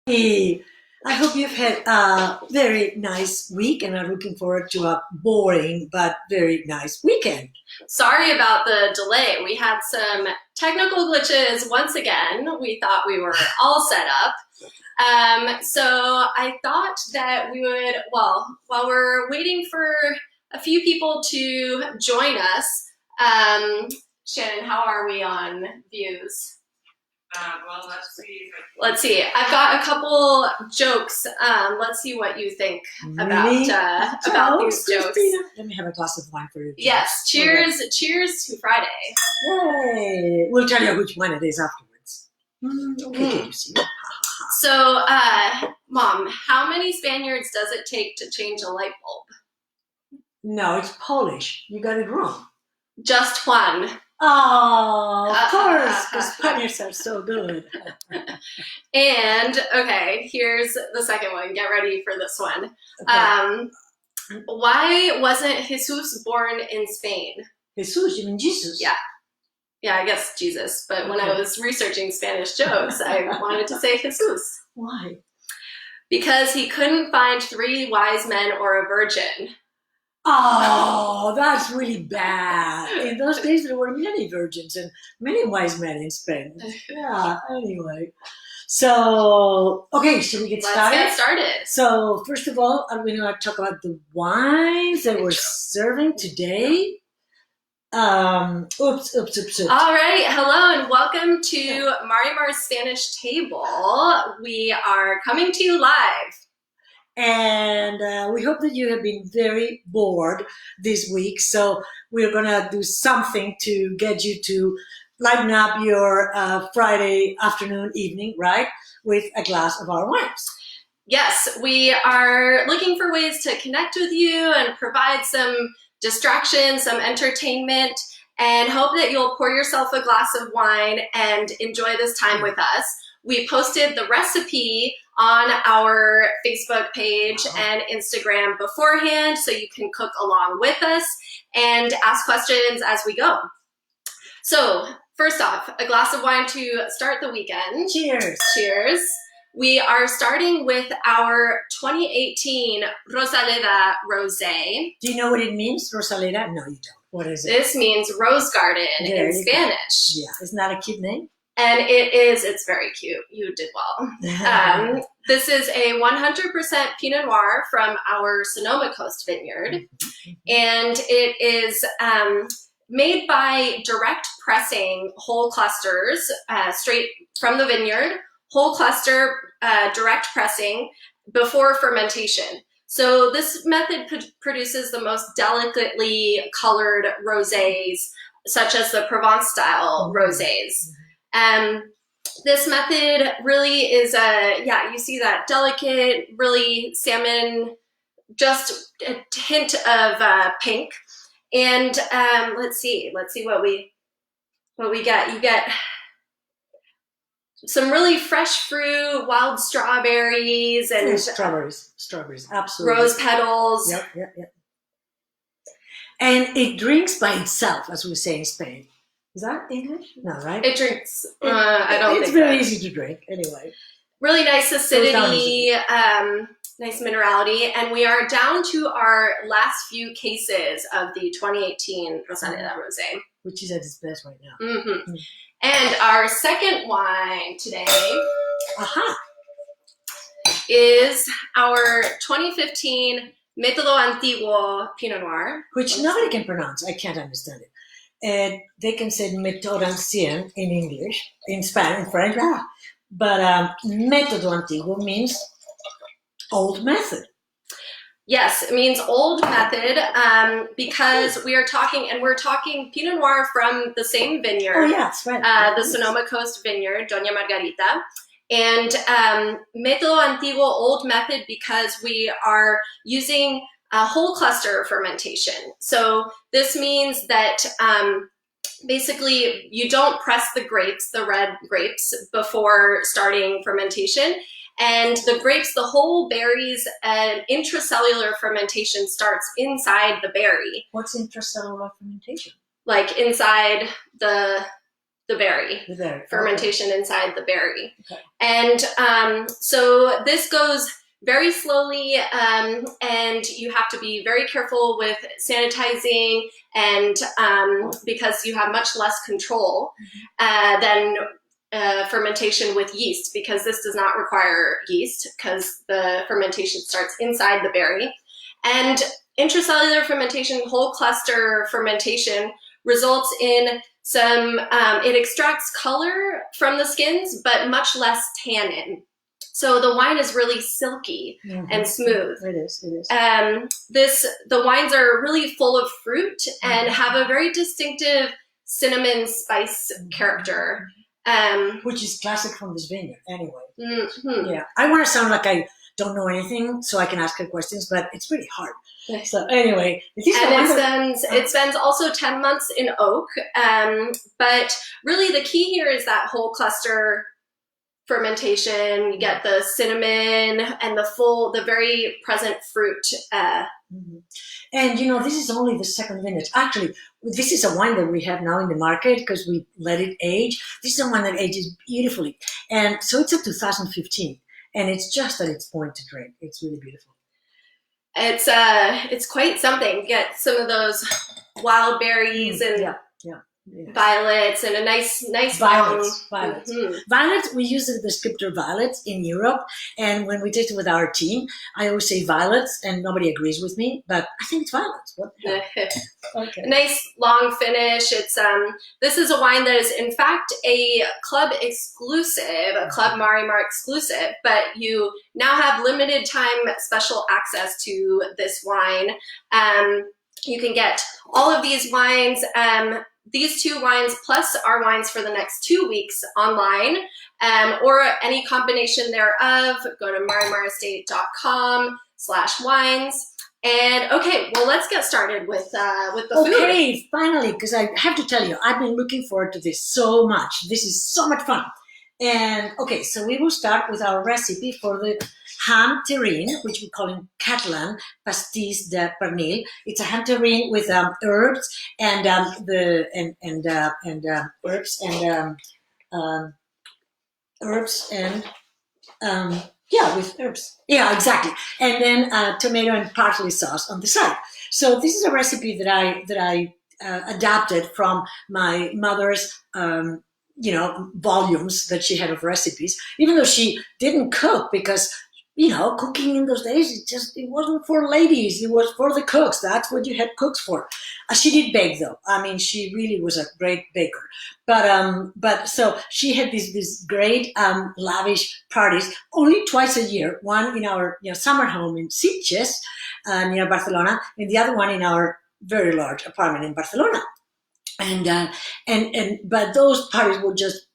Hey, I hope you've had a very nice week and are looking forward to a boring but very nice weekend. Sorry about the delay. We had some technical glitches once again. We thought we were all set up. So I thought that we would, well, while we're waiting for a few people to join us, Shannon, how are we on views? Well, let's see. Let's see. I've got a couple jokes. Let's see what you think Really? about these jokes. Cristina? Let me have a glass of wine for you. Yes. Cheers. Okay. Cheers to Friday. Yay! We'll tell you which one it is afterwards. Okay, you see. So, Mom, how many Spaniards does it take to change a light bulb? No, it's Polish. You got it wrong. Just one. Oh, of course. The Spaniards are so good. And, okay, here's the second one. Get ready for this one. Okay. Why wasn't Jesus born in Spain? Jesus, you mean Jesus? Yeah. Yeah, I guess Jesus. But when I was researching Spanish jokes, I wanted to say Jesus. Why? Because he couldn't find 3 wise men or a virgin. Oh, that's really bad. In those days, there were many virgins and many wise men in Spain. Yeah, anyway. So, okay, shall we get started? Let's get started. So, first of all, I'm going to talk about the wines that we're serving today. Oops. All right, hello and welcome to Marimar's Spanish Table. We are coming to you live. And we hope that you have been very bored this week. So we're going to do something to get you to lighten up your Friday afternoon, evening, right? With a glass of our wines. Yes, we are looking for ways to connect with you and provide some distraction, some entertainment, and hope that you'll pour yourself a glass of wine and enjoy this time with us. We posted the recipe on our Facebook page and Instagram beforehand, so you can cook along with us and ask questions as we go. So, first off, a glass of wine to start the weekend. Cheers. Cheers. We are starting with our 2018 Rosaleda Rosé. Do you know what it means, Rosaleda? No, you don't. What is it? This means rose garden in Spanish. Yeah, isn't that a cute name? And it's very cute. You did well. This is a 100% Pinot Noir from our Sonoma Coast vineyard. And it is made by direct pressing whole clusters straight from the vineyard, whole cluster direct pressing before fermentation. So this method produces the most delicately colored rosés, such as the Provence style rosés. This method really is you see that delicate, really salmon, just a hint of pink. And let's see what we get. You get some really fresh fruit, wild strawberries, and strawberries, absolutely. Rose petals. Yep. And it drinks by itself, as we say in Spain. Is that English? No, right? It drinks. I don't think it's very easy to drink, anyway. Really nice acidity, nice minerality, and we are down to our last few cases of the 2018 Rosaleda Rosé, which is at its best right now. Mm-hmm. And our second wine today is our 2015 Método Antiguo Pinot Noir. Which nobody can pronounce. I can't understand it. And they can say Método Ancien in English, in Spanish, in French, but Método Antiguo means old method. Yes, it means old method because we're talking Pinot Noir from the same vineyard. Oh, yeah, that's right. The Sonoma Coast vineyard, Doña Margarita. And Método Antiguo, old method, because we are using a whole cluster fermentation. So this means that basically you don't press the grapes, the red grapes, before starting fermentation. And the grapes, the whole berries, and intracellular fermentation starts inside the berry. What's intracellular fermentation? Like inside the the berry. The berry. Fermentation inside the berry. Okay. And so this goes very slowly, and you have to be very careful with sanitizing, and because you have much less control than fermentation with yeast, because this does not require yeast, because the fermentation starts inside the berry. And intracellular fermentation, whole cluster fermentation, results in some, it extracts color from the skins, but much less tannin. So the wine is really silky and smooth. It is. The wines are really full of fruit and have a very distinctive cinnamon spice character. Which is classic from this vineyard anyway. Yeah, I want to sound like I don't know anything so I can ask her questions, but it's really hard. So anyway, it spends also 10 months in oak, but really the key here is that whole cluster fermentation. You get the cinnamon and the very present fruit. And this is only the second vintage. Actually, this is a wine that we have now in the market because we let it age. This is a wine that ages beautifully. And so it's a 2015, and it's just at its point to drink. It's really beautiful. It's quite something. Get some of those wild berries and violets and a nice violets. Violets, we use the descriptor violets in Europe, and when we taste it with our team, I always say violets, and nobody agrees with me, but I think it's violets. What the heck? Okay. Nice long finish. It's this is a wine that is in fact a club exclusive, a Club Marimar exclusive, but you now have limited time special access to this wine. You can get all of these wines, these two wines plus our wines for the next 2 weeks online, or any combination thereof. Go to marimarestate.com/wines. And okay, well, let's get started with the food. Okay, finally, because I have to tell you, I've been looking forward to this so much. This is so much fun. And okay, so we will start with our recipe for the ham terrine, which we call in Catalan Pastís de Pernil. It's a ham terrine with herbs and with herbs. Yeah, exactly. And then tomato and parsley sauce on the side. So this is a recipe that I adapted from my mother's volumes that she had of recipes, even though she didn't cook, because cooking in those days, it wasn't for ladies, it was for the cooks. That's what you had cooks for. She did bake, though. I mean, she really was a great baker. But so she had these great lavish parties only twice a year. One in our summer home in Sitges near Barcelona, and the other one in our very large apartment in Barcelona. But those parties were just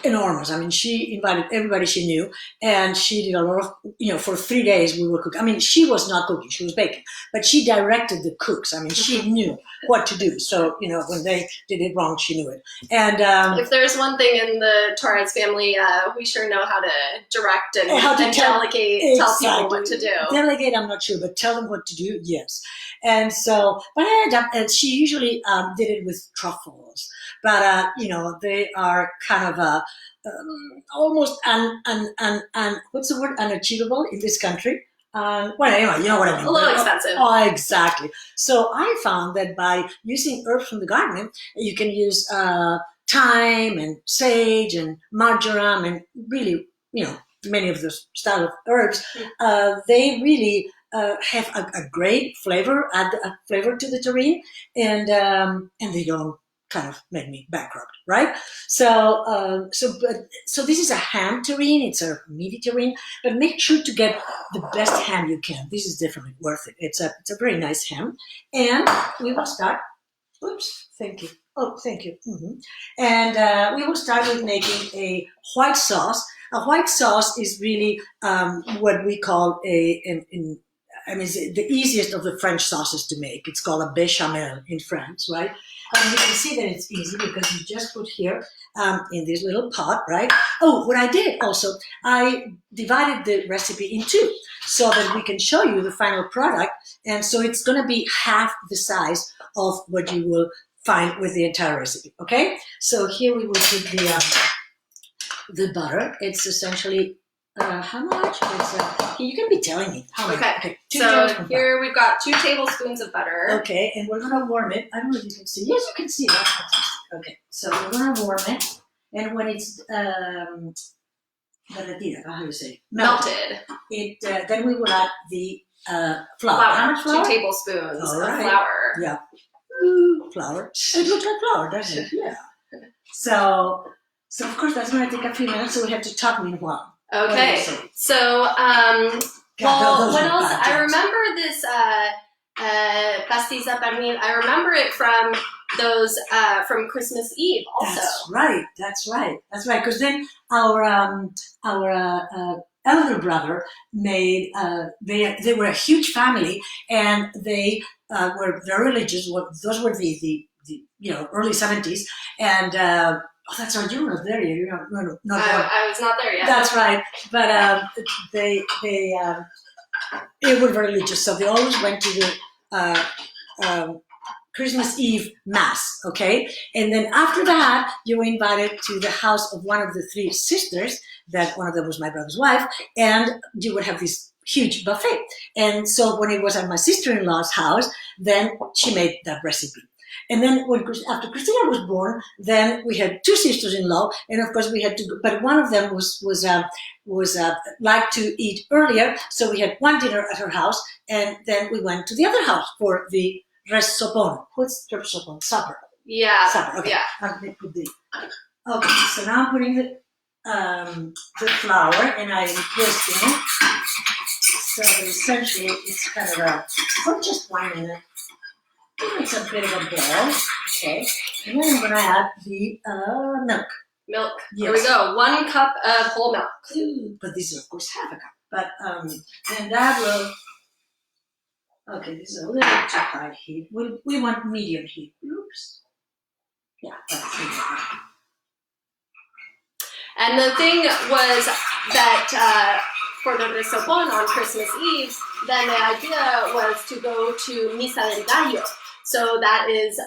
enormous. I mean, she invited everybody she knew, and she did a lot of, for 3 days we were cooking. I mean, she was not cooking, she was baking, but she directed the cooks. I mean, she knew what to do. So, when they did it wrong, she knew it. And if there's one thing in the Torres family, we sure know how to direct and delegate, exactly. Tell people what to do. Delegate, I'm not sure, but tell them what to do, yes. And so, but I ended up, and she usually did it with truffles. But, they are kind of almost what's the word? Unachievable in this country. Well, anyway, you know what I mean. A little expensive. Oh, exactly. So I found that by using herbs from the garden, you can use thyme and sage and marjoram and really, many of those style of herbs. They really have a great flavor, add a flavor to the terrine, and they don't kind of made me bankrupt, right? So this is a ham terrine. It's a meaty terrine, but make sure to get the best ham you can. This is definitely worth it. It's a very nice ham, and we will start. Oops, thank you. Oh, thank you. And we will start with making a white sauce. A white sauce is really what we call it's the easiest of the French sauces to make. It's called a béchamel in France, right? And you can see that it's easy because you just put here in this little pot, right? Oh, what I did also, I divided the recipe in two so that we can show you the final product. And so it's going to be half the size of what you will fine with the entire recipe. Okay, so here we will put the butter. It's essentially how much? You can be telling me how much. Okay. 2 So tablespoons here we've got 2 tablespoons of butter. Okay, and we're gonna warm it. I don't know if you can see. Yes, you can see. That's fantastic. Okay, so we're gonna warm it, and when it's derretida, how do you say? Melted. It then we will add the flour. Flour. How much flour? 2 tablespoons All of right. flour. Yeah. Ooh, flour. It looks like flour, doesn't it? Yeah. So of course that's gonna take a few minutes. So we have to talk meanwhile. Okay. So well, what else? I remember this Pastís de Pernil. I remember it from those from Christmas Eve also. That's right. Because then our elder brother made. They were a huge family, and they were very religious. Those were the early 70s, and. Oh, that's right. You were not there yet. You're not I was not there yet. That's right. But they were very religious, so they always went to the Christmas Eve Mass, okay? And then after that, you were invited to the house of one of the 3 sisters, that one of them was my brother's wife, and you would have this huge buffet. And so when it was at my sister-in-law's house, then she made that recipe. And then after Cristina was born, then we had 2 sisters-in-law, and of course we had to. But one of them was like to eat earlier, so we had one dinner at her house, and then we went to the other house for the resopon. What's resopon? Supper. Yeah. Supper. Okay. Yeah. Okay. So now I'm putting the flour, and I'm twisting it. So essentially, it's kind of for just 1 minute. It's a bit of a boil, okay, and then I'm going to add the milk. Milk. Yes. Here we go. 1 cup of whole milk. Ooh, but this is, of course, half a cup. But and that will. Okay, this is a little too high heat. We want medium heat. Oops. Yeah, that's it. And the thing was that for the resopon on Christmas Eve, then the idea was to go to Misa del Gallo. So that is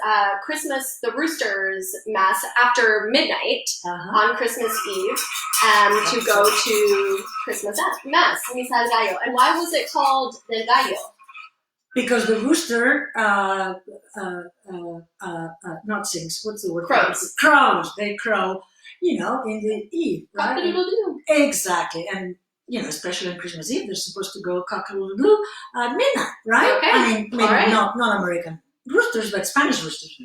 Christmas, the Rooster's Mass after midnight on Christmas Eve, to go to Christmas Mass, Misa del Gallo. And why was it called del Gallo? Because the rooster not sings. What's the word? Crows. Crows. They crow. In the eve, right? Cock-a-doodle-doo. Exactly, and especially on Christmas Eve, they're supposed to go cock-a-doodle-doo at midnight, right? Okay. I mean, maybe not American roosters, but Spanish roosters.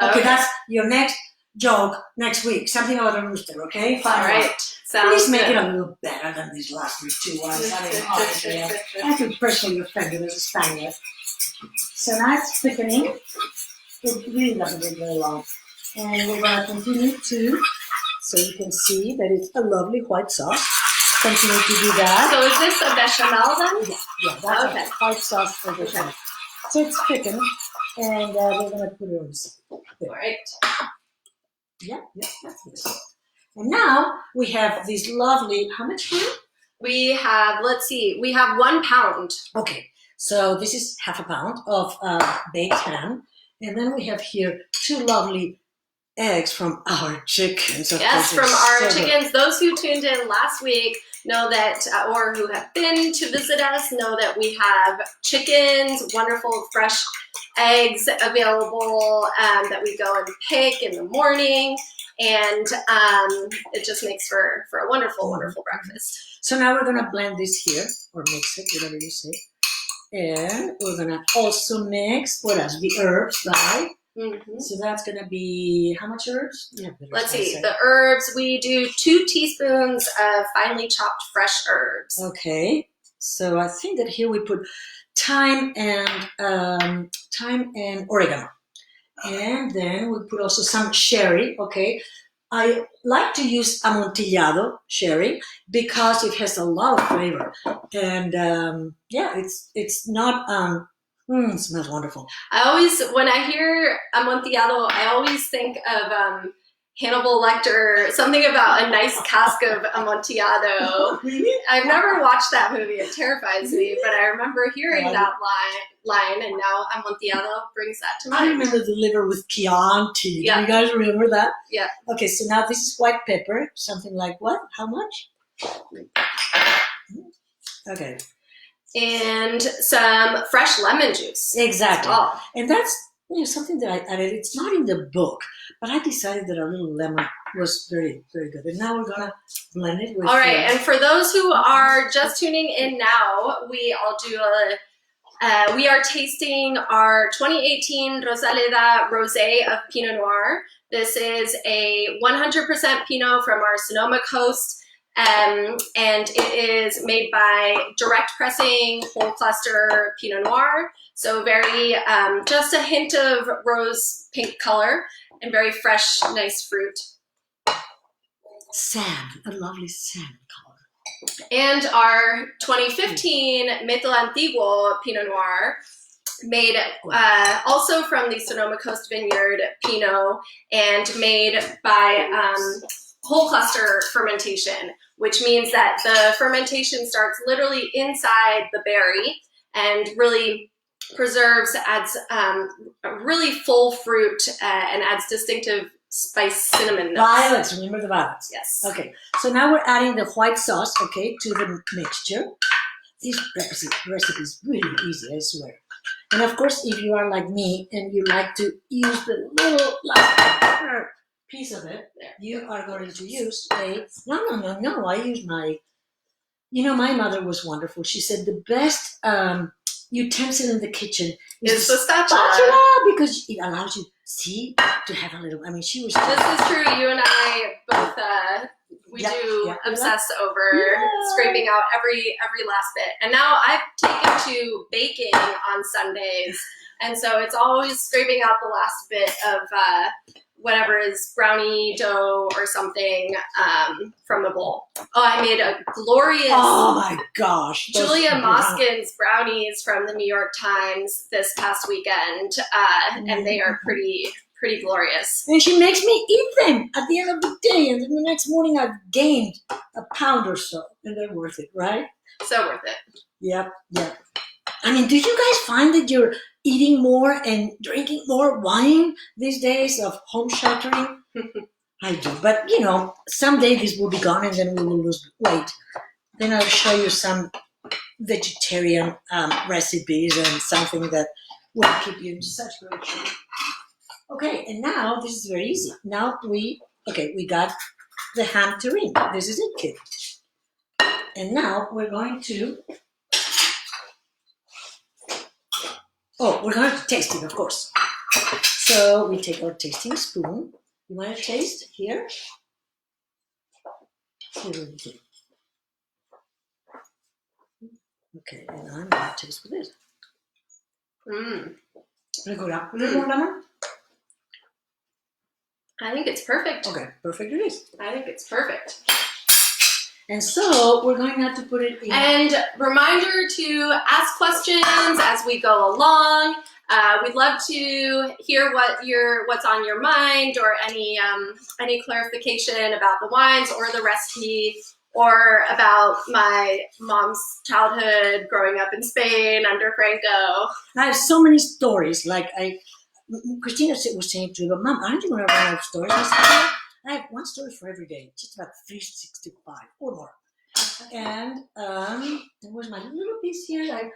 Okay, that's your next joke next week. Something about a rooster, okay? Fine. All right. Please make it a little better than these last 2 ones. I mean, honestly, I feel personally offended as a Spaniard. So now it's thickening. It really doesn't take very long. And we're going to continue to, so you can see that it's a lovely white sauce. Continue to do that. So is this a bechamel then? Yeah, that's okay. White sauce for bechamel. Okay. So it's thickened, and we're going to put it on the side. All right. Yeah, that's this. And now we have these lovely, how much food? We have, let's see, we have 1 pound. Okay, so this is half a pound of baked ham. And then we have here 2 lovely eggs from our chickens. Yes, from our chickens. Those who tuned in last week know that, or who have been to visit us, know that we have chickens, wonderful fresh eggs available that we go and pick in the morning. And it just makes for a wonderful, wonderful breakfast. So now we're going to blend this here, or mix it, whatever you say. And we're going to also mix, what else? The herbs, right? Mm-hmm. So that's going to be, how much herbs? Yeah, let's see. The herbs, we do 2 teaspoons of finely chopped fresh herbs. Okay. So I think that here we put thyme and oregano. And then we put also some sherry, okay? I like to use Amontillado sherry because it has a lot of flavor. And it's not, it smells wonderful. I always, when I hear Amontillado, I always think of Hannibal Lecter, something about a nice cask of Amontillado. Really? I've never watched that movie. It terrifies me, but I remember hearing that line, and now Amontillado brings that to mind. I remember the liver with Chianti. Yeah. Do you guys remember that? Yeah. Okay, so now this is white pepper. Something like what? How much? Okay. And some fresh lemon juice. Exactly. Oh. And that's something that I added. It's not in the book, but I decided that a little lemon was very, very good. And now we're going to blend it with... All right, and for those who are just tuning in now, we are tasting our 2018 Rosaleda Rosé of Pinot Noir. This is a 100% Pinot from our Sonoma coast. And it is made by direct pressing whole cluster Pinot Noir. So very, just a hint of rose pink color and very fresh, nice fruit. Sand, a lovely sand color. And our 2015 Método Antiguo Pinot Noir, made also from the Sonoma Coast Vineyard Pinot and made by whole cluster fermentation, which means that the fermentation starts literally inside the berry and really preserves, adds a really full fruit and adds distinctive spice cinnamon notes. Violets, remember the violets? Yes. Okay, so now we're adding the white sauce, okay, to the mixture. This recipe is really easy, I swear. And of course, if you are like me and you like to use the little last piece of it, you are going to use no, I use my, my mother was wonderful. She said the best utensil in the kitchen is the spatula. Because it allows you, to have a little, she was... This is true, you and I both, we obsess over scraping out every last bit. And now I've taken to baking on Sundays, and so it's always scraping out the last bit of whatever is brownie dough or something from the bowl. Oh, I made a glorious... Oh my gosh. Julia Moskin's brownies from the New York Times this past weekend, and they are pretty glorious. And she makes me eat them at the end of the day, and then the next morning I've gained a pound or so, and they're worth it, right? So worth it. Yep. Do you guys find that you're eating more and drinking more wine these days of home sheltering? I do, but someday this will be gone and then we will lose weight. Then I'll show you some vegetarian recipes and something that will keep you in such great shape. Okay, and now this is very easy. Now we got the ham terrine. This is it, kid. And now we're going to... we're going to taste it, of course. So we take our tasting spoon. You want to taste here? Okay, and I'm going to taste with this. Lemon? I think it's perfect. Okay, perfect it is. I think it's perfect. And so we're going now to put it in. And reminder to ask questions as we go along. We'd love to hear what's on your mind, or any clarification about the wines or the recipe, or about my mom's childhood growing up in Spain under Franco. I have so many stories. Cristina was saying to her, Mom, aren't you going to run out of stories? I have one story for every day, just about 365 or more. And there was my little piece here.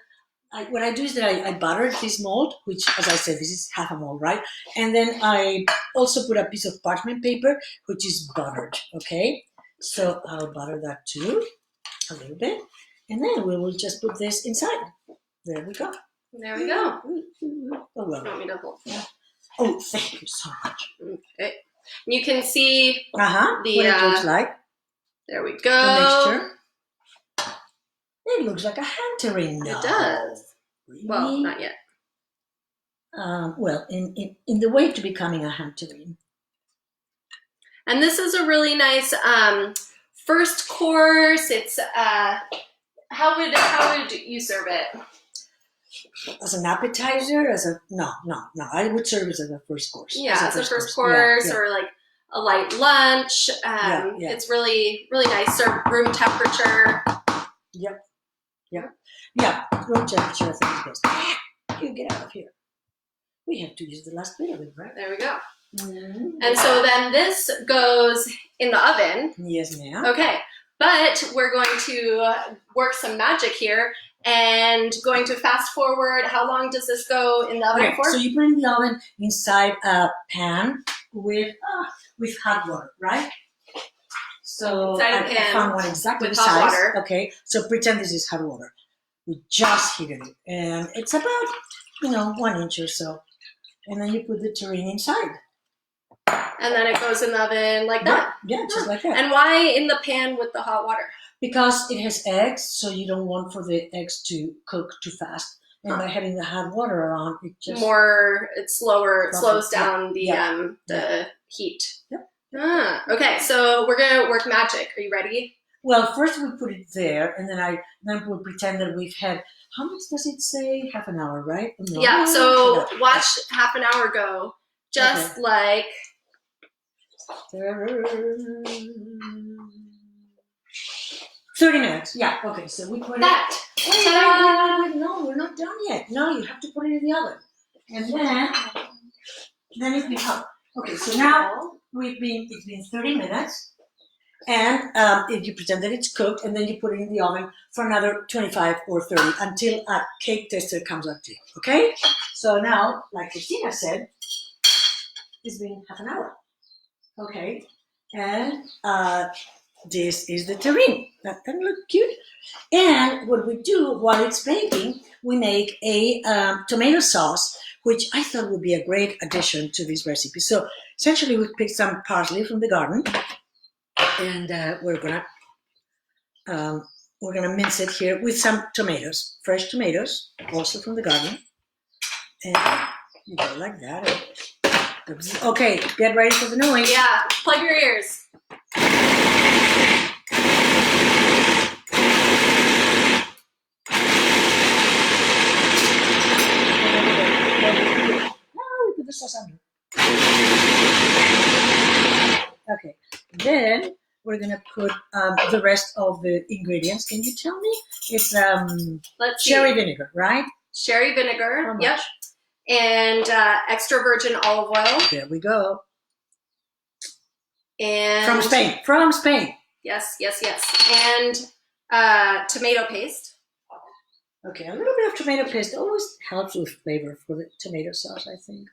What I do is that I butter this mold, which, as I said, this is half a mold, right? And then I also put a piece of parchment paper, which is buttered, okay? So I'll butter that too, a little bit. And then we will just put this inside. There we go. There we go. Oh, well. You want me to hold? Yeah. Oh, thank you so much. Okay. You can see the what it looks like. There we go. The mixture. It looks like a hand terrine now. It does. Really? Well, not yet. In the way to becoming a hand terrine. And this is a really nice first course. It's how would you serve it? As an appetizer, no. I would serve it as a first course. Yeah, as a first course, or like a light lunch. Yeah. It's really, really nice. Served room temperature. Yep. Room temperature, I think is best. You get out of here. We have to use the last bit of it, right? There we go. Mm-hmm. And so then this goes in the oven. Yes, ma'am. Okay, but we're going to work some magic here and going to fast forward. How long does this go in the oven for? So you put it in the oven inside a pan with hot water, right? So Inside a I pan found one exactly with the hot size. water. Okay, so pretend this is hot water. We just heated it, and it's about 1 inch or so. And then you put the terrine inside. And then it goes in the oven like that? Yeah, just like that. And why in the pan with the hot water? Because it has eggs, so you don't want for the eggs to cook too fast. And by having the hot water around, it slows down the heat. Yep. Okay, so we're gonna work magic. Are you ready? Well, first we put it there, and then we'll pretend that we've had, how much does it say? Half an hour, right? No. Yeah, so watch half an hour go, just like... 30 minutes, yeah, okay, so we put that. Wait, no, we're not done yet. No, you have to put it in the oven. And then it's been hot. Okay, so now it's been 30 minutes. And if you pretend that it's cooked, and then you put it in the oven for another 25 or 30 until a cake tester comes up to you, okay? So now, like Cristina said, it's been half an hour, okay? And this is the terrine. That can look cute. And what we do while it's baking, we make a tomato sauce, which I thought would be a great addition to this recipe. So essentially, we picked some parsley from the garden. And we're gonna mince it here with some tomatoes, fresh tomatoes, also from the garden, and you go like that. Okay, get ready for the noise. Yeah, plug your ears. We put the sauce under. Okay, then we're gonna put the rest of the ingredients. Can you tell me? It's cherry vinegar, right? Sherry vinegar. Yep. And extra virgin olive oil. There we go. And from Spain. Yes. And tomato paste. Okay, a little bit of tomato paste always helps with flavor for the tomato sauce, I think.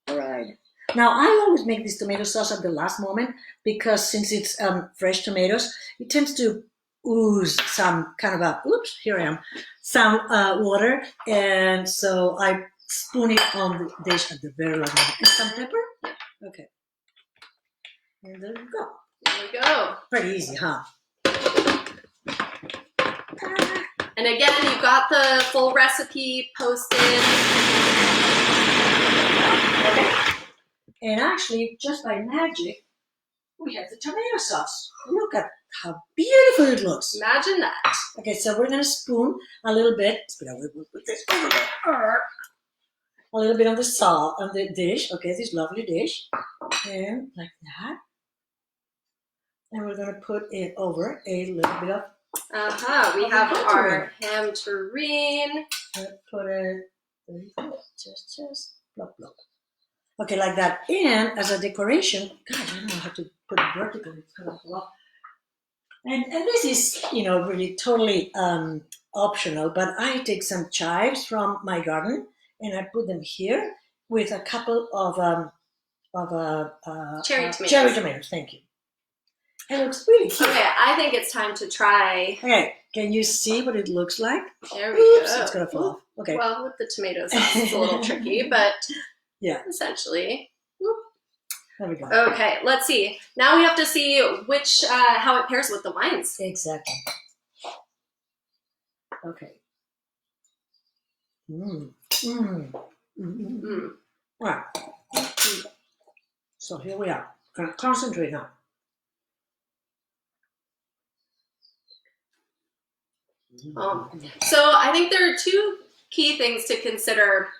All right. Now, I always make this tomato sauce at the last moment because since it's fresh tomatoes, it tends to ooze some kind of some water. And so I spoon it on the dish at the very last moment. And some pepper? Okay. And there we go. There we go. Pretty easy, huh? And again, you got the full recipe posted. Okay. And actually, just by magic, we have the tomato sauce. Look at how beautiful it looks. Imagine that. Okay, so we're going to spoon a little bit. A little bit on the dish. Okay, this lovely dish. And like that. And we're going to put it over a little bit of... we have our ham terrine. Put it... Just plop, plop. Okay, like that. And as a decoration, God, I don't know how to put it vertically. And this is, really totally optional, but I take some chives from my garden and I put them here with a couple of cherry tomatoes. Thank you. It looks really cute. Okay, I think it's time to try. Okay, can you see what it looks like? There we go. It's going to fall off. Okay. Well, with the tomato sauce, it's a little tricky, but... Yeah. Essentially. There we go. Okay, let's see. Now we have to see how it pairs with the wines. Exactly. Okay. All right. So here we are. Gonna concentrate now. So I think there are two key things to consider,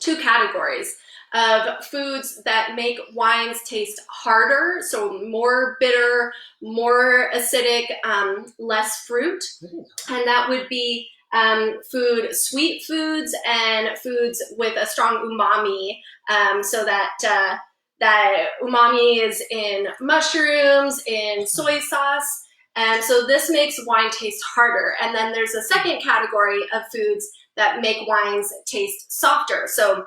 two categories. of foods that make wines taste harder, so more bitter, more acidic, less fruit. And that would be sweet foods and foods with a strong umami, so that umami is in mushrooms, in soy sauce. And so this makes wine taste harder. And then there's a second category of foods that make wines taste softer. So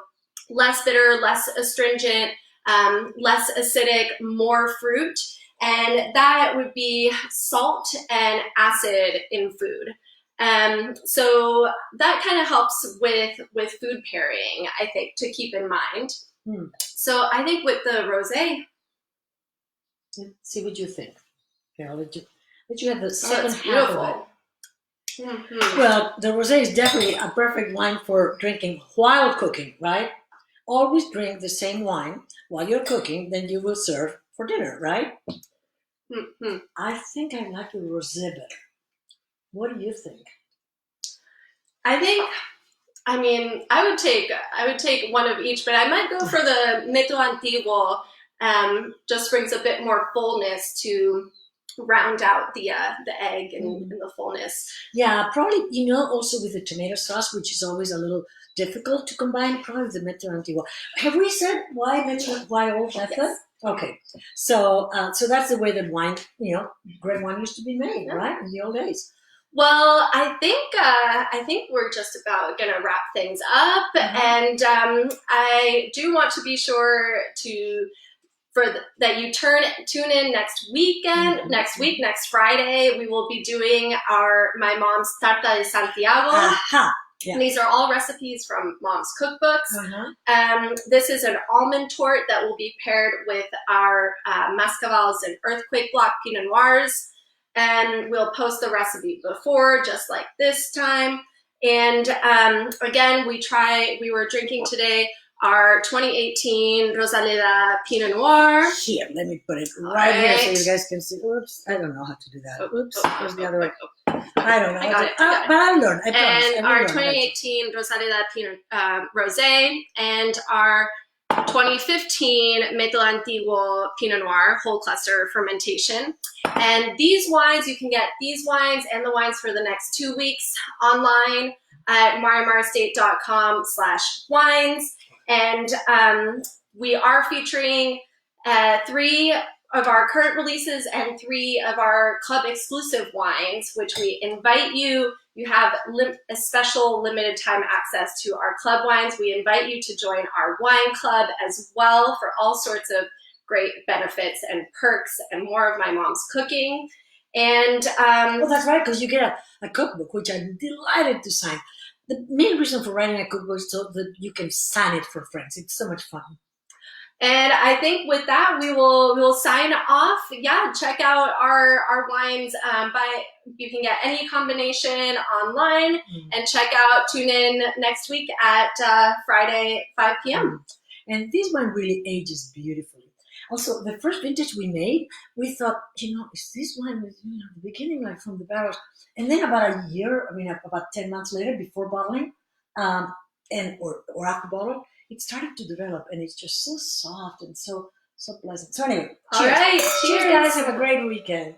less bitter, less astringent, less acidic, more fruit. And that would be salt and acid in food. So that kind of helps with food pairing, I think, to keep in mind. So I think with the rosé, see what you think. Carol, but you have the second half beautiful. of it. Well, the rosé is definitely a perfect wine for drinking while cooking, right? Always drink the same wine while you're cooking, then you will serve for dinner, right? I think I like the rosé better. What do you think? I would take one of each, but I might go for the Método Antiguo. Just brings a bit more fullness to round out the egg and the fullness. Yeah, probably, also with the tomato sauce, which is always a little difficult to combine, probably the Método Antiguo. Have we said why old method? Yes. Okay, so that's the way that wine, great wine used to be made, right, in the old days. Well, I think we're just about gonna wrap things up, and I do want to be sure that you tune in next weekend, next Friday. We will be doing my mom's tarta de Santiago. Yeah. These are all recipes from Mom's cookbooks. This is an almond tort that will be paired with our Mascavals and Earthquake Block Pinot Noirs. And we'll post the recipe before, just like this time. And again, we were drinking today our 2018 Rosaleda Pinot Noir. Here, let me put it right here so you guys can see. Oops, I don't know how to do that. Oops, where's the other way? I don't know. I got it. But I learned. I promise. And our 2018 Rosaleda Pinot Rosé and our 2015 Método Antiguo Pinot Noir whole cluster fermentation. And these wines, you can get these wines and the wines for the next 2 weeks online at marimarstate.com/wines. And we are featuring 3 of our current releases and 3 of our club exclusive wines, which we invite you. You have a special limited time access to our club wines. We invite you to join our wine club as well for all sorts of great benefits and perks and more of my mom's cooking. And well, that's right, because you get a cookbook, which I'm delighted to sign. The main reason for writing a cookbook is so that you can sign it for friends. It's so much fun. And I think with that, we will sign off. Yeah, check out our wines. You can get any combination online, and tune in next week at Friday, 5 p.m. And this one really ages beautifully. Also, the first vintage we made, we thought, is this wine with the beginning, like from the barrels, and then about about 10 months later, before bottling, or after bottling, it started to develop, and it's just so soft and so pleasant. So anyway, cheers. All right, Cheers, guys. Have a great weekend.